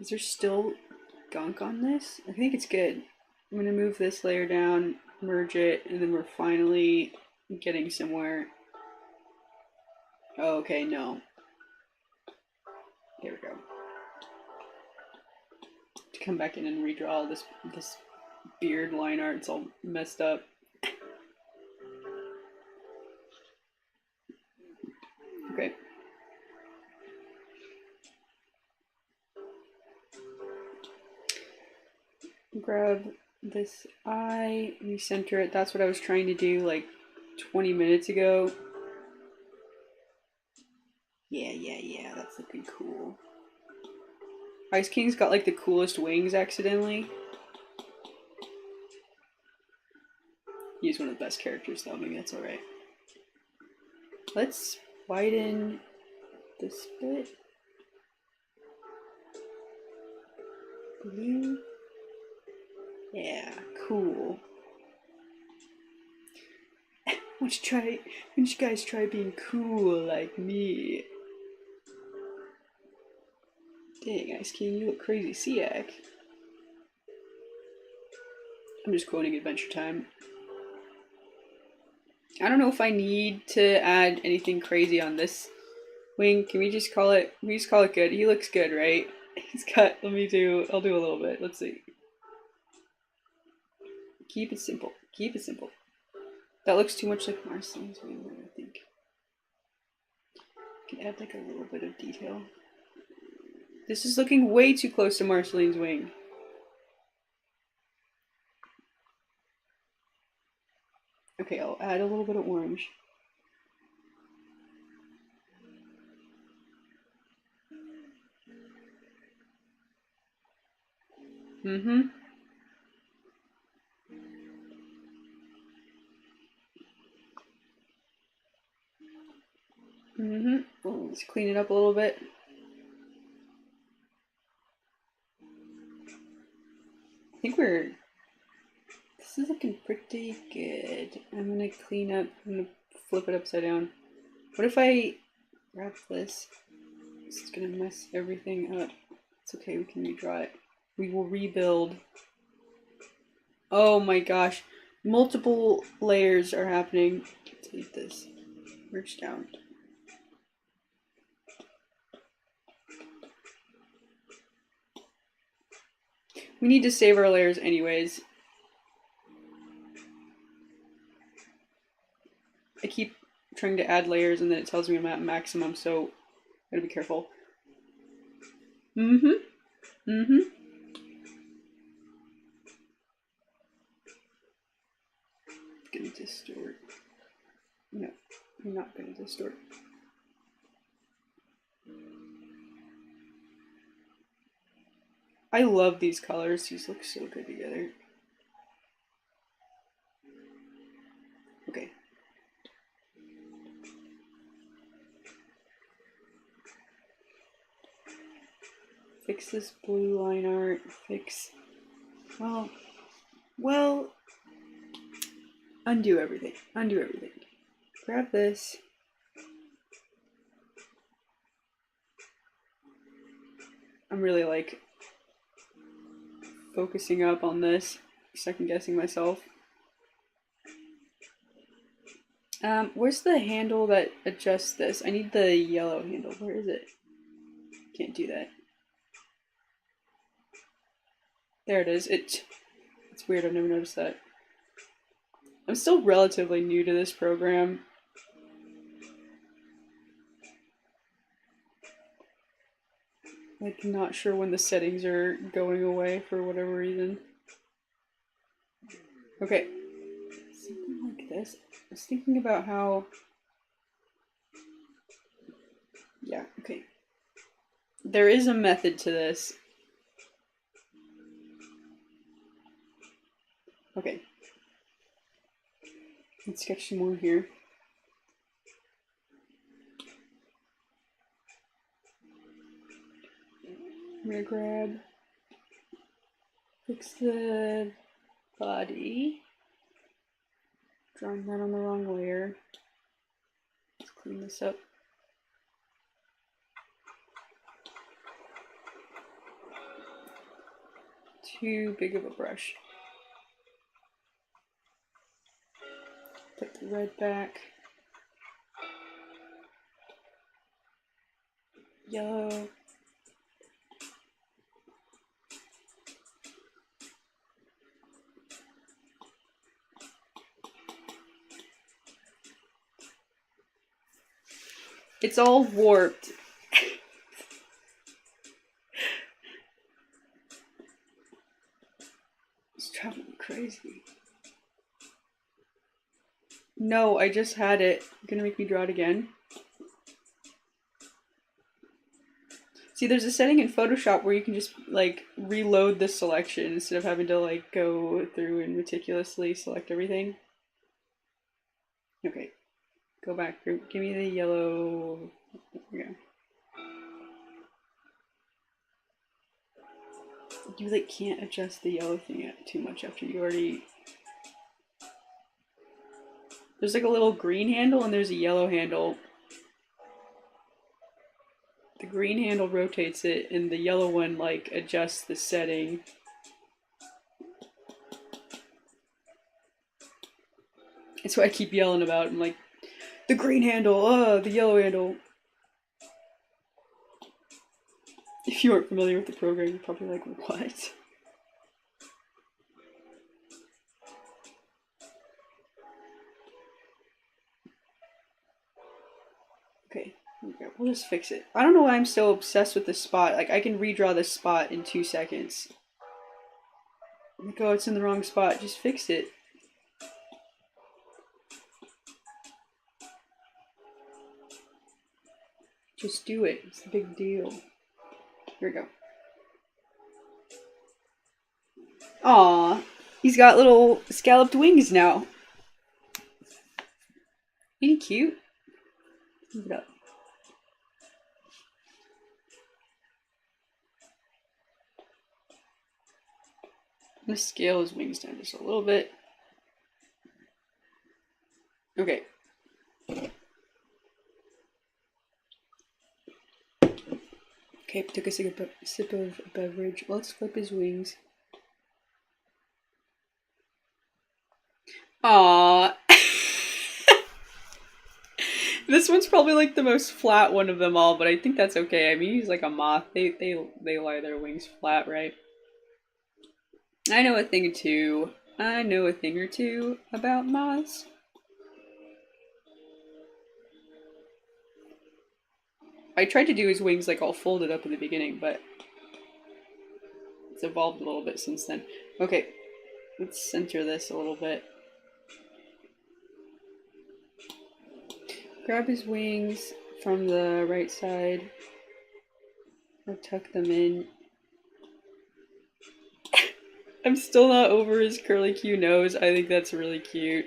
Is there still gunk on this? I think it's good. I'm gonna move this layer down, merge it, and then we're finally getting somewhere. Oh, okay, no. There we go. To come back in and redraw this beard line art, it's all messed up. Okay. Grab this eye, recenter it. That's what I was trying to do like 20 minutes ago. Yeah, that's looking cool. Ice King's got like the coolest wings accidentally. He's one of the best characters though, maybe that's alright. Let's widen this bit. Blue. Yeah, cool. Why don't you guys try being cool like me? Dang, Ice King, you look crazy, Siak. I'm just quoting Adventure Time. I don't know if I need to add anything crazy on this wing. Can we just call it good? He looks good, right? He's got, I'll do a little bit. Let's see. Keep it simple. Keep it simple. That looks too much like Marceline's wing, I think. Can add like a little bit of detail. This is looking way too close to Marceline's wing. Okay, I'll add a little bit of orange. Mm-hmm. Let's clean it up a little bit. I think this is looking pretty good. I'm gonna clean up, I'm gonna flip it upside down. What if I wrap this? This is gonna mess everything up. It's okay, we can redraw it. We will rebuild. Oh my gosh. Multiple layers are happening. Delete this. Merge down. We need to save our layers anyways. I keep trying to add layers and then it tells me I'm at maximum, so gotta be careful. Gonna distort. No, I'm not gonna distort. I love these colors. These look so good together. Okay. Fix this blue line art. Fix. Well. Undo everything. Undo everything. Grab this. I'm really like focusing up on this, second guessing myself. Where's the handle that adjusts this? I need the yellow handle. Where is it? Can't do that. There it is. It's weird. I've never noticed that. I'm still relatively new to this program. like not sure when the settings are going away for whatever reason. Okay, something like this. I was thinking about how, yeah, okay. There is a method to this. Okay. Let's sketch some more here. I'm gonna grab, fix the body. Drawing that on the wrong layer. Let's clean this up. Too big of a brush. Put the red back. Yellow. It's all warped. It's driving me crazy. No, I just had it. You're gonna make me draw it again? See, there's a setting in Photoshop where you can just like reload the selection instead of having to like go through and meticulously select everything. Okay, go back. Give me the yellow. There we go. You like can't adjust the yellow thing too much after you already. There's like a little green handle and there's a yellow handle. The green handle rotates it and the yellow one like adjusts the setting. It's what I keep yelling about. I'm like, the green handle, the yellow handle. If you aren't familiar with the program, you're probably like, what? Okay, here we go. We'll just fix it. I don't know why I'm so obsessed with this spot. Like, I can redraw this spot in 2 seconds. I'm like, oh, it's in the wrong spot. Just fix it. Just do it. It's a big deal. Here we go. Aw, he's got little scalloped wings now. Ain't he cute? Move it up. I'm gonna scale his wings down just a little bit. Okay. Okay, took a sip of a beverage. Let's flip his wings. Aww. This one's probably like the most flat one of them all, but I think that's okay. I mean, he's like a moth. They lie their wings flat, right? I know a thing or two. I know a thing or two about moths. I tried to do his wings like all folded up in the beginning, but it's evolved a little bit since then. Okay, let's center this a little bit. Grab his wings from the right side. Or tuck them in. I'm still not over his curly Q nose. I think that's really cute.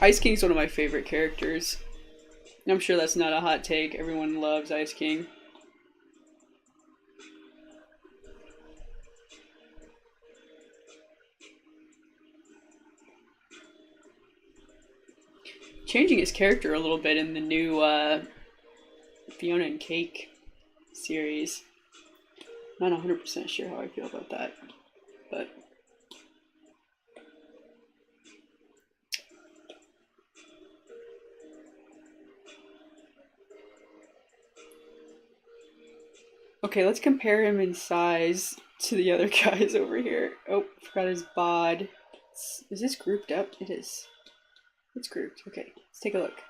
Ice King's one of my favorite characters. I'm sure that's not a hot take. Everyone loves Ice King. Changing his character a little bit in the new Fiona and Cake series. Not 100% sure how I feel about that, but okay, let's compare him in size to the other guys over here. Oh, forgot his bod. Is this grouped up? It is. It's grouped. Okay, let's take a look.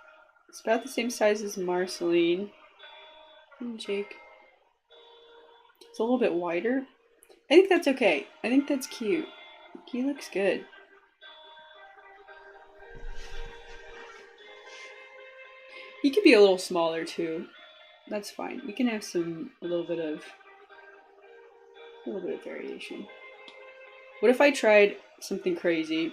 It's about the same size as Marceline. And Jake. It's a little bit wider. I think that's okay. I think that's cute. He looks good. He could be a little smaller too. That's fine. We can have a little bit of variation. What if I tried something crazy?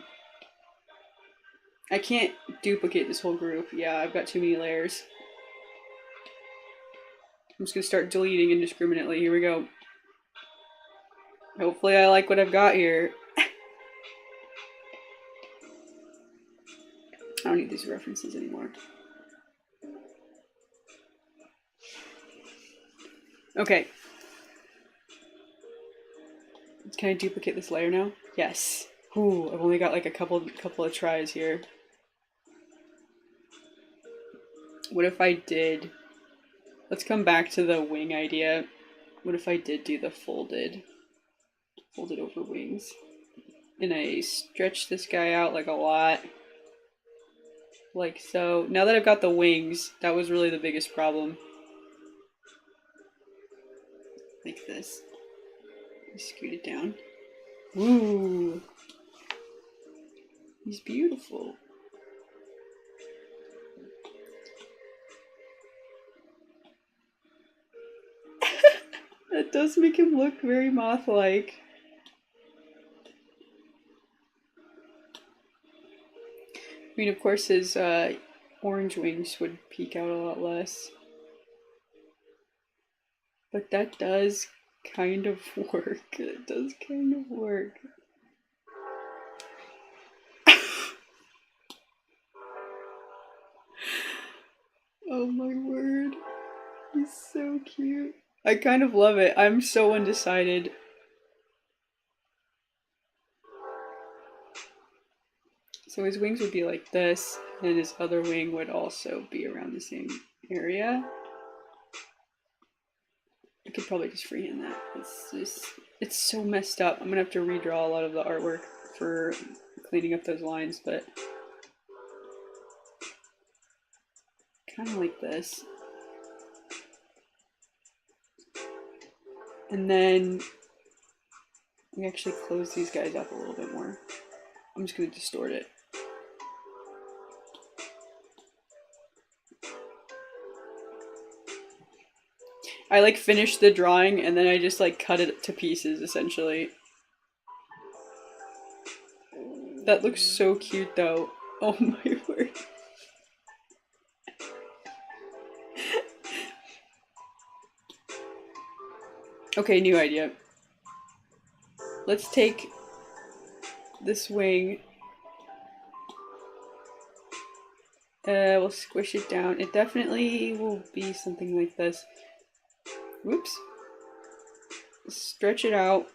I can't duplicate this whole group. Yeah, I've got too many layers. I'm just gonna start deleting indiscriminately. Here we go. Hopefully I like what I've got here. I don't need these references anymore. Okay. Can I duplicate this layer now? Yes. Ooh, I've only got like a couple of tries here. What if I did... Let's come back to the wing idea. What if I did do the folded over wings? And I stretch this guy out like a lot. Like so. Now that I've got the wings, that was really the biggest problem. Like this. Scoot it down. Ooh. He's beautiful. That does make him look very moth-like. I mean, of course, his orange wings would peek out a lot less. But that does kind of work. It does kind of work. Oh my word. He's so cute. I kind of love it. I'm so undecided. So his wings would be like this, and his other wing would also be around the same area. I could probably just freehand that. It's so messed up. I'm gonna have to redraw a lot of the artwork for cleaning up those lines, but kind of like this. And then we actually close these guys up a little bit more. I'm just gonna distort it. I like finish the drawing and then I just like cut it to pieces essentially. That looks so cute though. Oh my word. Okay, new idea. Let's take this wing. We'll squish it down. It definitely will be something like this. Whoops. Stretch it out.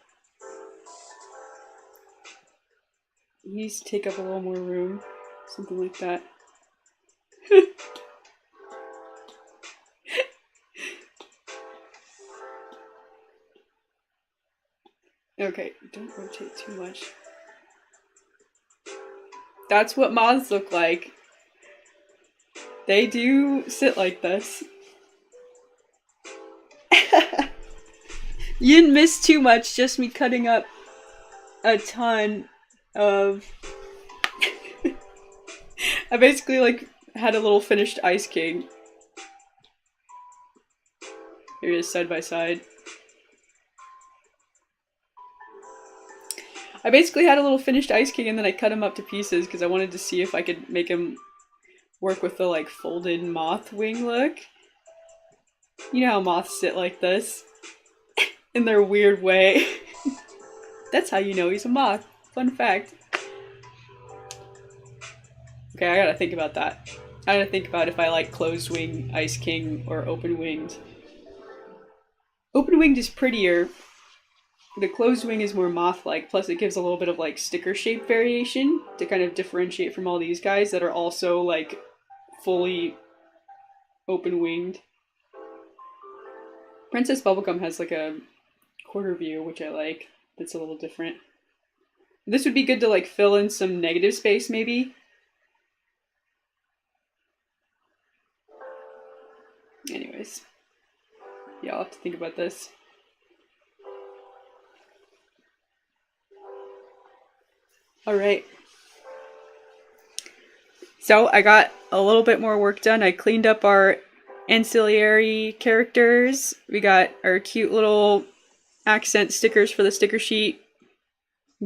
These take up a little more room. Something like that. Okay, don't rotate too much. That's what moths look like. They do sit like this. You didn't miss too much, just me cutting up a ton of... I basically like had a little finished Ice King. Here he is side by side. I basically had a little finished Ice King and then I cut him up to pieces because I wanted to see if I could make him work with the like folded moth wing look. You know how moths sit like this in their weird way. That's how you know he's a moth. Fun fact. Okay, I gotta think about that. I gotta think about if I like closed wing Ice King or open winged. Open winged is prettier. The closed wing is more moth-like, plus it gives a little bit of like sticker shape variation to kind of differentiate from all these guys that are also like fully open-winged. Princess Bubblegum has like a quarter view, which I like. That's a little different. This would be good to like fill in some negative space maybe. Anyways, yeah, I'll have to think about this. Alright. So I got a little bit more work done. I cleaned up our ancillary characters. We got our cute little accent stickers for the sticker sheet.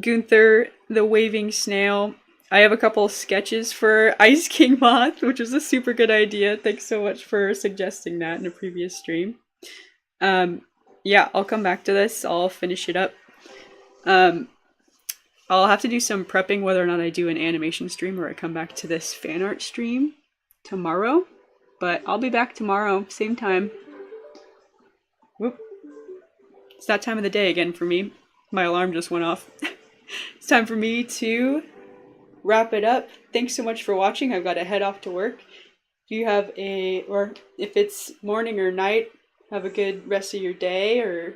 Gunther, the waving snail. I have a couple sketches for Ice King Moth, which was a super good idea. Thanks so much for suggesting that in a previous stream. Yeah, I'll come back to this. I'll finish it up. I'll have to do some prepping whether or not I do an animation stream or I come back to this fan art stream tomorrow. But I'll be back tomorrow, same time. Whoop. It's that time of the day again for me. My alarm just went off. It's time for me to wrap it up. Thanks so much for watching. I've got to head off to work. If you have or if it's morning or night, have a good rest of your day or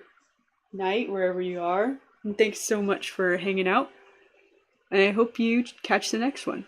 night, wherever you are. And thanks so much for hanging out. And I hope you catch the next one.